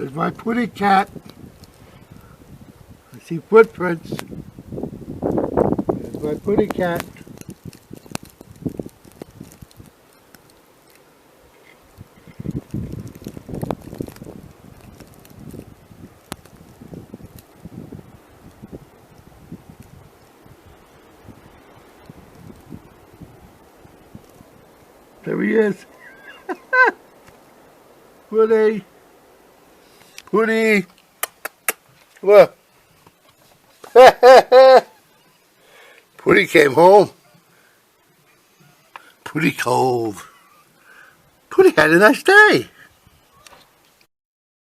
There's my putty cat. I see footprints. There's my putty cat. There he is. Putty. Putty. Look. Putty came home. Putty Cove. Putty had a nice day.